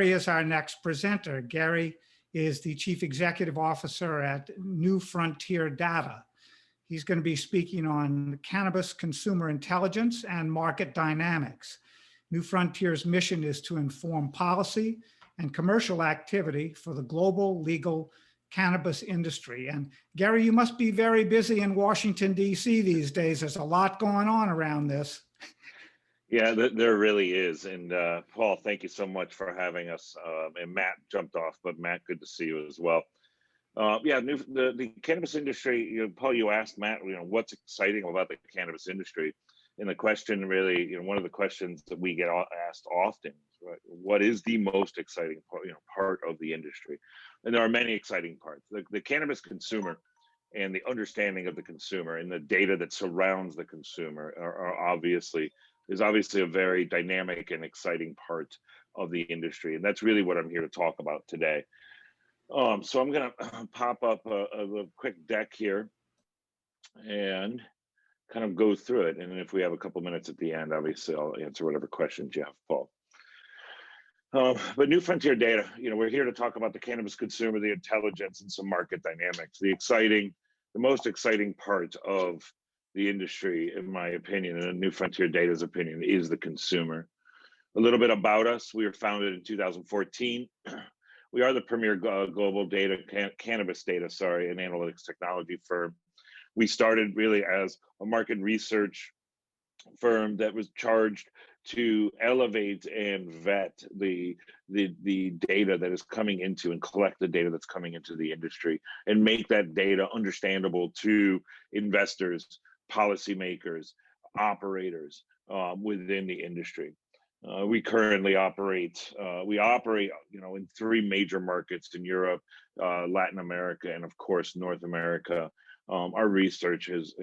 Gary is our next presenter. Gary is the Chief Executive Officer at New Frontier Data. He's going to be speaking on cannabis consumer intelligence and market dynamics. New Frontier's mission is to inform policy and commercial activity for the global legal cannabis industry. And Gary, you must be very busy in Washington, D.C. these days. There's a lot going on around this. Yeah, there really is. And Paul, thank you so much for having us. And Matt jumped off, but Matt, good to see you as well. Yeah, the cannabis industry, Paul, you asked Matt, what's exciting about the cannabis industry? And the question really, one of the questions that we get asked often, right? What is the most exciting part of the industry? And there are many exciting parts. The cannabis consumer and the understanding of the consumer and the data that surrounds the consumer is obviously a very dynamic and exciting part of the industry. And that's really what I'm here to talk about today. So I'm going to pop up a quick deck here and kind of go through it. And if we have a couple minutes at the end, obviously I'll answer whatever questions you have, Paul. But New Frontier Data, we're here to talk about the cannabis consumer, the intelligence, and some market dynamics. The most exciting part of the industry, in my opinion, and New Frontier Data's opinion, is the consumer. A little bit about us. We were founded in 2014. We are the premier global cannabis data, and analytics technology firm. We started really as a market research firm that was charged to elevate and vet the data that is coming into and collect the data that's coming into the industry and make that data understandable to investors, policymakers, operators within the industry. We currently operate, in 3 major markets in Europe, Latin America, and of course, North America. Our research has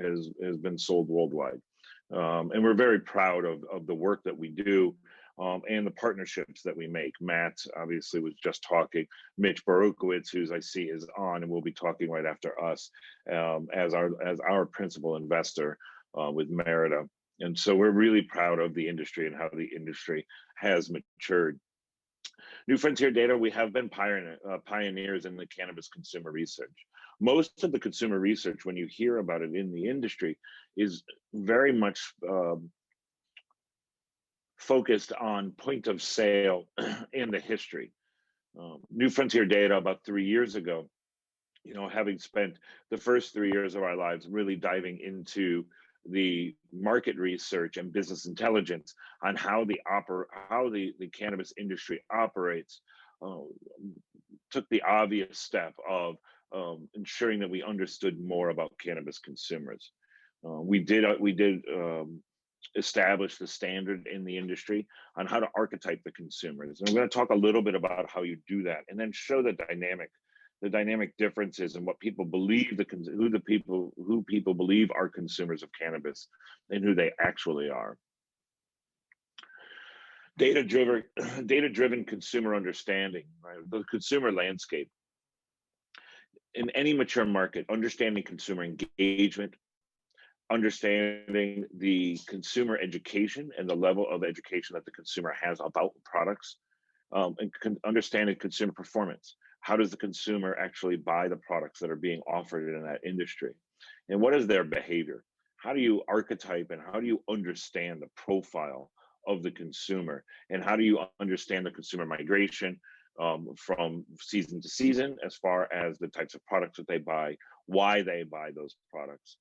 been sold worldwide. And we're very proud of the work that we do and the partnerships that we make. Matt obviously was just talking. Mitch Borukowitz, who I see is on and will be talking right after us as our principal investor with Merida. And so we're really proud of the industry and how the industry has matured. New Frontier Data, we have been pioneers in the cannabis consumer research. Most of the consumer research, when you hear about it in the industry, is very much focused on point of sale and the history. New Frontier Data, about 3 years ago, having spent the first 3 years of our lives really diving into the market research and business intelligence on how the cannabis industry operates, took the obvious step of ensuring that we understood more about cannabis consumers. We did establish the standard in the industry on how to archetype the consumers. And we're going to talk a little bit about how you do that, and then show the dynamic differences and what people believe who people believe are consumers of cannabis and who they actually are. Data-driven consumer understanding, right? The consumer landscape. In any mature market, understanding consumer engagement, understanding the consumer education and the level of education that the consumer has about products, and understanding consumer performance. How does the consumer actually buy the products that are being offered in that industry? And what is their behavior? How do you archetype and how do you understand the profile of the consumer? And how do you understand the consumer migration from season to season, as far as the types of products that they buy, why they buy those products,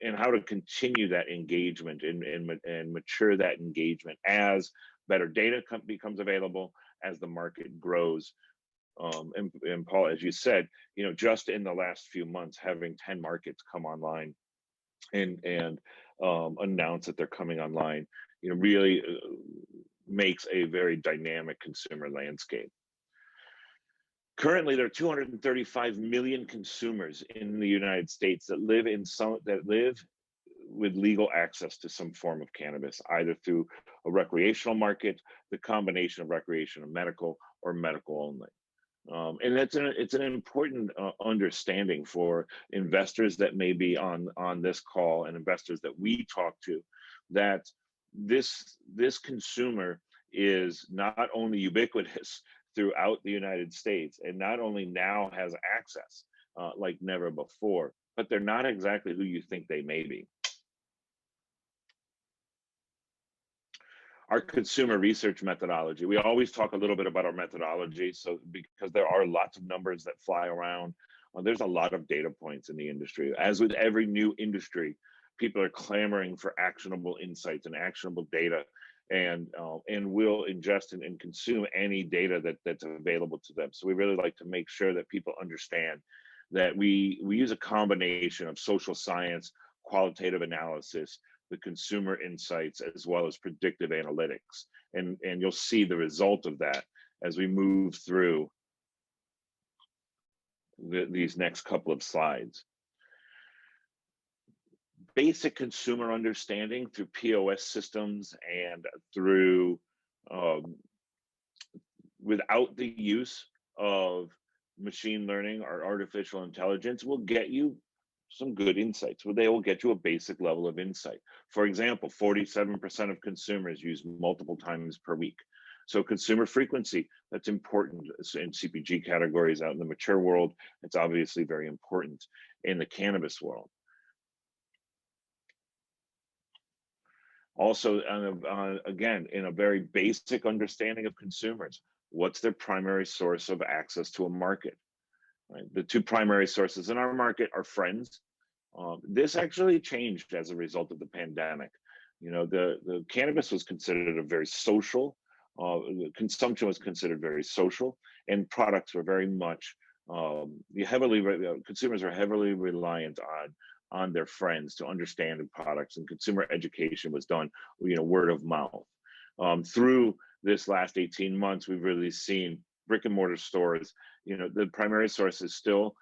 and how to continue that engagement and mature that engagement as better data becomes available, as the market grows. And Paul, as you said, just in the last few months, having 10 markets come online and announce that they're coming online, really makes a very dynamic consumer landscape. Currently, there are 235 million consumers in the United States that live with legal access to some form of cannabis, either through a recreational market, the combination of recreation and medical, or medical only. And it's an important understanding for investors that may be on this call, and investors that we talk to, that this consumer is not only ubiquitous throughout the United States, and not only now has access like never before, but they're not exactly who you think they may be. Our consumer research methodology, we always talk a little bit about our methodology, so because there are lots of numbers that fly around, there's a lot of data points in the industry. As with every new industry, people are clamoring for actionable insights and actionable data, and will ingest and consume any data that's available to them. So we really like to make sure that people understand that we use a combination of social science, qualitative analysis, the consumer insights, as well as predictive analytics. And you'll see the result of that as we move through these next couple of slides. Basic consumer understanding through POS systems and through, without the use of machine learning or artificial intelligence, will get you some good insights. They will get you a basic level of insight. For example, 47% of consumers use multiple times per week. So consumer frequency, that's important in CPG categories. Out in the mature world, it's obviously very important in the cannabis world. Also, again, in a very basic understanding of consumers, what's their primary source of access to a market? Right? The two primary sources in our market are friends. This actually changed as a result of the pandemic. You know, the cannabis was considered a very social, consumption was considered very social, and products were very much, consumers are heavily reliant on their friends to understand the products, and consumer education was done, you know, word of mouth. Through this last 18 months, we've really seen brick and mortar stores, you know, the primary source is still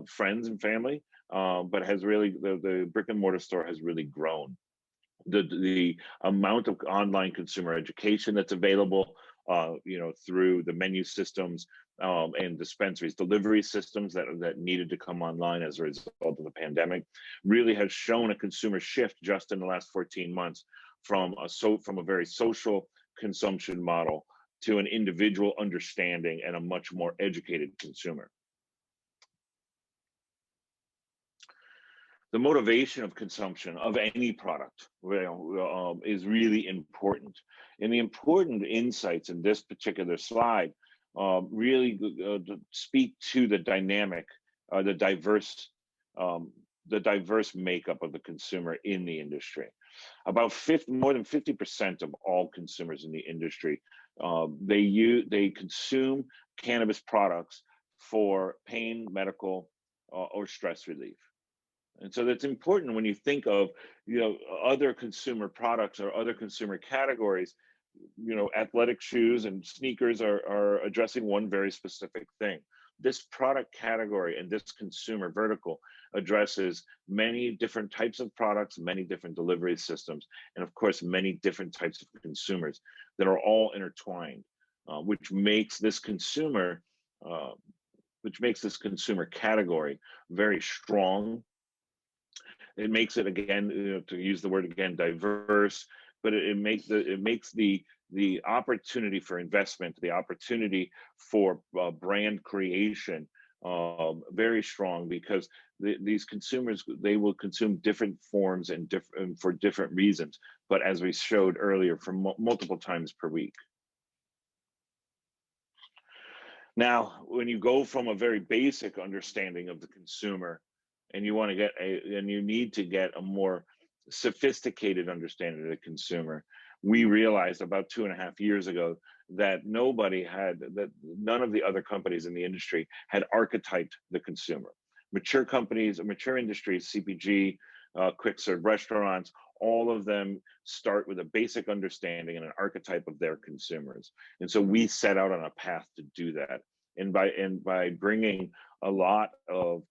friends and family, but has really, the brick and mortar store has really grown. The amount of online consumer education that's available, you know, through the menu systems and dispensaries, delivery systems that needed to come online as a result of the pandemic, really has shown a consumer shift just in the last 14 months from a very social consumption model to an individual understanding and a much more educated consumer. The motivation of consumption of any product is really important. And the important insights in this particular slide really speak to the dynamic, the diverse makeup of the consumer in the industry. About more than 50% of all consumers in the industry, they consume cannabis products for pain, medical, or stress relief. And so that's important when you think of, you know, other consumer products or other consumer categories. You know, athletic shoes and sneakers are addressing one very specific thing. This product category and this consumer vertical addresses many different types of products, many different delivery systems, and of course, many different types of consumers that are all intertwined, which makes this consumer category very strong. It makes it, again, you know, to use the word again, diverse, but it makes the opportunity for investment, the opportunity for brand creation very strong, because these consumers, they will consume different forms and for different reasons, but as we showed earlier, for multiple times per week. Now, when you go from a very basic understanding of the consumer, and you need to get a more sophisticated understanding of the consumer, we realized about 2.5 years ago that none of the other companies in the industry had archetyped the consumer. Mature companies, mature industries, CPG, quick serve restaurants, all of them start with a basic understanding and an archetype of their consumers. And so we set out on a path to do that. And by bringing a lot of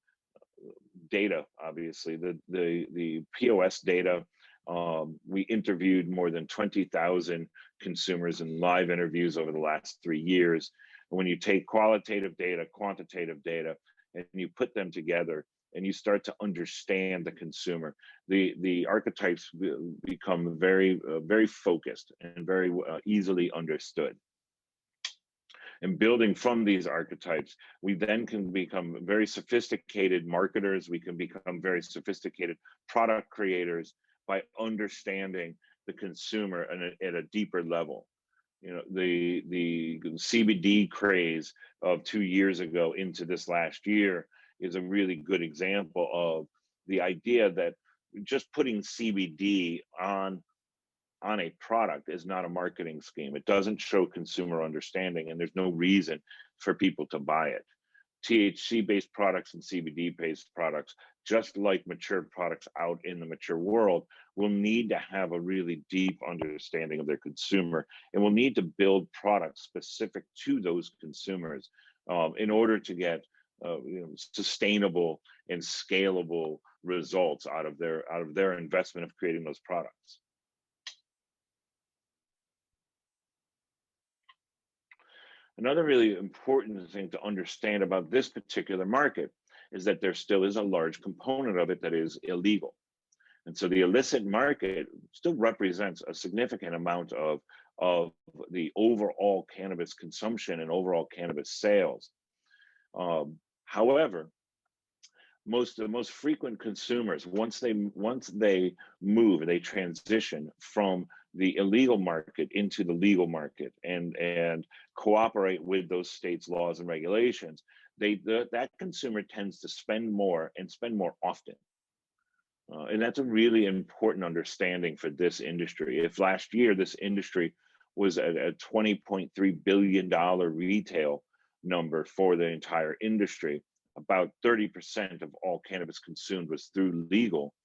data, obviously the POS data, we interviewed more than 20,000 consumers in live interviews over the last 3 years. And when you take qualitative data, quantitative data, and you put them together and you start to understand the consumer, the archetypes become very focused and very easily understood. And building from these archetypes, we then can become very sophisticated marketers. We can become very sophisticated product creators by understanding the consumer at a deeper level. You know, the CBD craze of 2 years ago into this last year is a really good example of the idea that just putting CBD on a product is not a marketing scheme. It doesn't show consumer understanding, and there's no reason for people to buy it. THC-based products and CBD-based products, just like mature products out in the mature world, will need to have a really deep understanding of their consumer, and will need to build products specific to those consumers in order to get sustainable and scalable results out of their investment of creating those products. Another really important thing to understand about this particular market is that there still is a large component of it that is illegal. And so the illicit market still represents a significant amount of the overall cannabis consumption and overall cannabis sales. However, the most frequent consumers, once they move, they transition from the illegal market into the legal market and cooperate with those states' laws and regulations, that consumer tends to spend more and spend more often. And that's a really important understanding for this industry. If last year this industry was at a $20.3 billion retail number for the entire industry, about 30% of all cannabis consumed was through legal,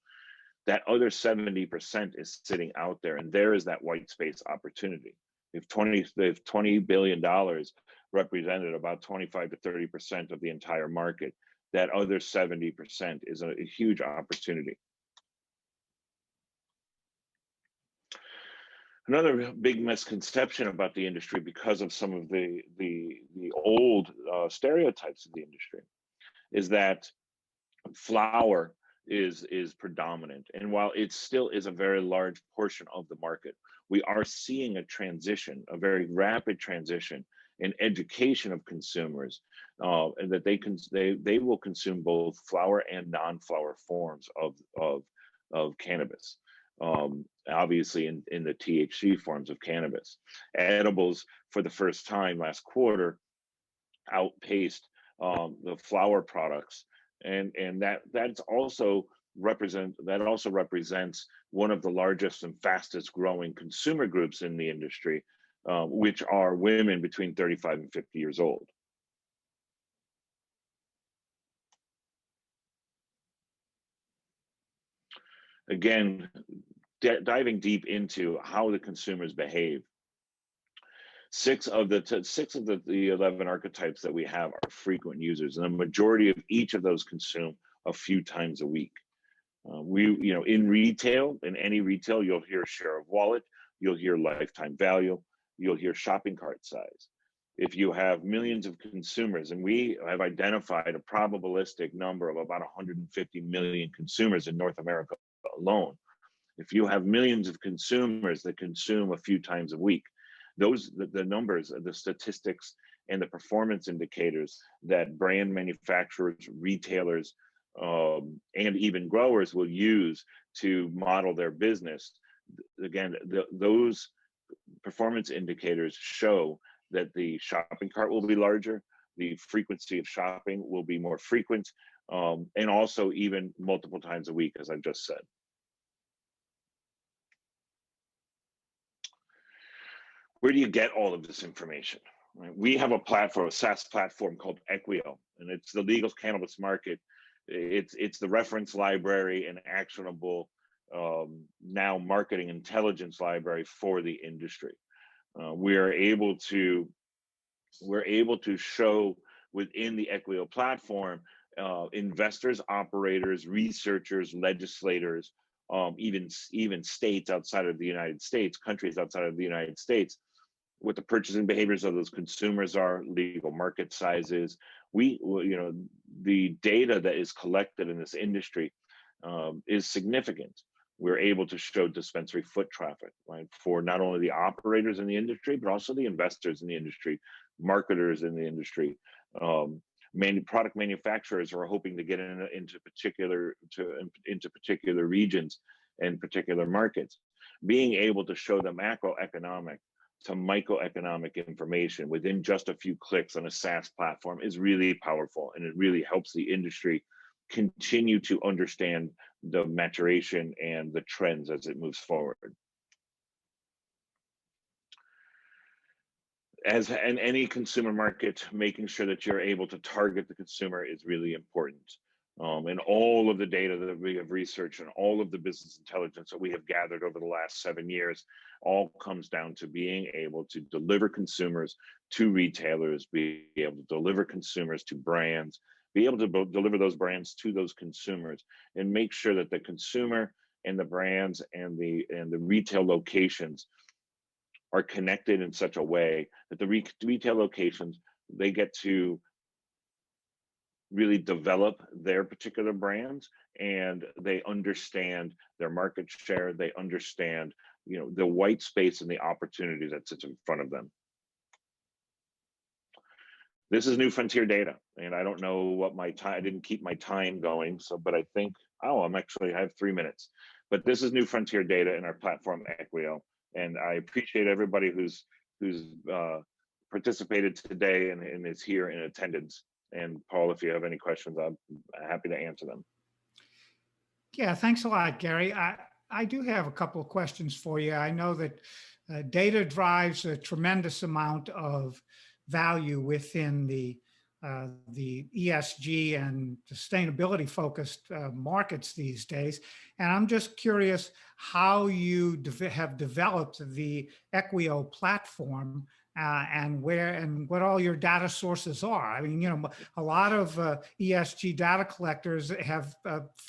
that other 70% is sitting out there, and there is that white space opportunity. If $20 billion represented about 25 to 30% of the entire market, that other 70% is a huge opportunity. Another big misconception about the industry, because of some of the old stereotypes of the industry, is that flower is predominant. And while it still is a very large portion of the market, we are seeing a transition, a very rapid transition in education of consumers, and that they will consume both flower and non-flower forms of cannabis. Obviously in the THC forms of cannabis. Edibles, for the first time last quarter, outpaced the flower products, and that also represents one of the largest and fastest growing consumer groups in the industry, which are women between 35 and 50 years old. Again, diving deep into how the consumers behave. Six of the 11 archetypes that we have are frequent users, and the majority of each of those consume a few times a week. In retail, in any retail, you'll hear share of wallet, you'll hear lifetime value, you'll hear shopping cart size. If you have millions of consumers, and we have identified a probabilistic number of about 150 million consumers in North America alone. If you have millions of consumers that consume a few times a week, the numbers, the statistics, and the performance indicators that brand manufacturers, retailers, and even growers will use to model their business. Again, those performance indicators show that the shopping cart will be larger, the frequency of shopping will be more frequent, and also even multiple times a week, as I've just said. Where do you get all of this information? Right? We have a platform, a SaaS platform called Equio, and it's the legal cannabis market. It's the reference library and actionable now marketing intelligence library for the industry. We're able to show within the Equio platform investors, operators, researchers, legislators, even states outside of the United States, countries outside of the United States, what the purchasing behaviors of those consumers are, legal market sizes. The data that is collected in this industry is significant. We're able to show dispensary foot traffic, right, for not only the operators in the industry, but also the investors in the industry marketers in the industry, product manufacturers who are hoping to get into particular regions and particular markets. Being able to show the macroeconomic to microeconomic information within just a few clicks on a SaaS platform is really powerful, and it really helps the industry continue to understand the maturation and the trends as it moves forward. As in any consumer market, making sure that you're able to target the consumer is really important. And all of the data that we have researched and all of the business intelligence that we have gathered over the last 7 years all comes down to being able to deliver consumers to retailers, be able to deliver consumers to brands, be able to deliver those brands to those consumers, and make sure that the consumer and the brands and the retail locations are connected in such a way that the retail locations, they get to really develop their particular brands, and they understand their market share, they understand, you know, the white space and the opportunity that sits in front of them. This is new frontier data, and I don't know what my time, I didn't keep my time going, so, but I think, oh, I have 3 minutes. But this is new frontier data in our platform, Equio, and I appreciate everybody who's participated today and is here in attendance. And Paul, if you have any questions, I'm happy to answer them. Yeah, thanks a lot, Gary. I do have a couple of questions for you. I know that data drives a tremendous amount of value within the ESG and sustainability focused markets these days. And I'm just curious how you have developed the Equio platform and what all your data sources are. I mean, you know, a lot of ESG data collectors have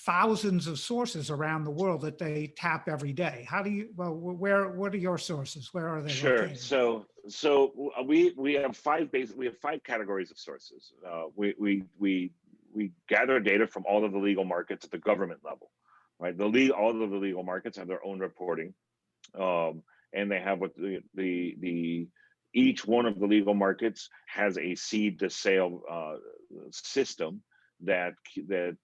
thousands of sources around the world that they tap every day. How do you, well, what are your sources? Where are they located? Sure. So we have five categories of sources. We gather data from all of the legal markets at the government level, right? All of the legal markets have their own reporting, and they have what each one of the legal markets has a seed to sale system that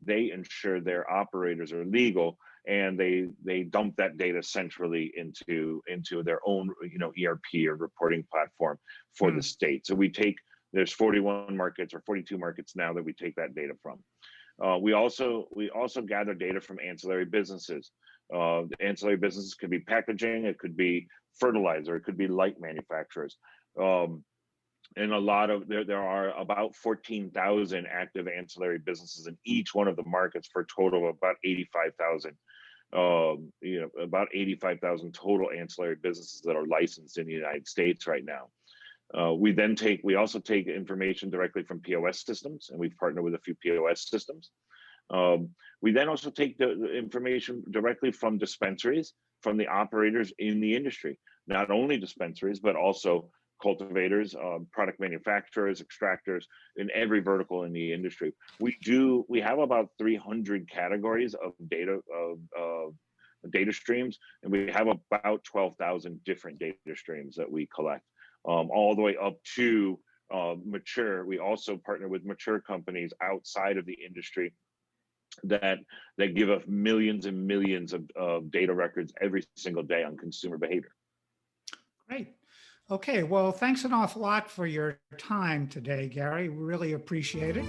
they ensure their operators are legal, and they dump that data centrally into their own, you know, ERP or reporting platform for the state. So there's 41 markets or 42 markets now that we take that data from. We also gather data from ancillary businesses. The ancillary businesses could be packaging, it could be fertilizer, it could be light manufacturers. And there are about 14,000 active ancillary businesses in each one of the markets for a total of about 85,000. You know, about 85,000 total ancillary businesses that are licensed in the United States right now. We also take information directly from POS systems, and we've partnered with a few POS systems. We then also take the information directly from dispensaries, from the operators in the industry, not only dispensaries, but also cultivators, product manufacturers, extractors, in every vertical in the industry. We have about 300 categories of data streams, and we have about 12,000 different data streams that we collect, all the way up to mature. We also partner with mature companies outside of the industry that give us millions and millions of data records every single day on consumer behavior. Great. Okay, well, thanks an awful lot for your time today, Gary. We really appreciate it.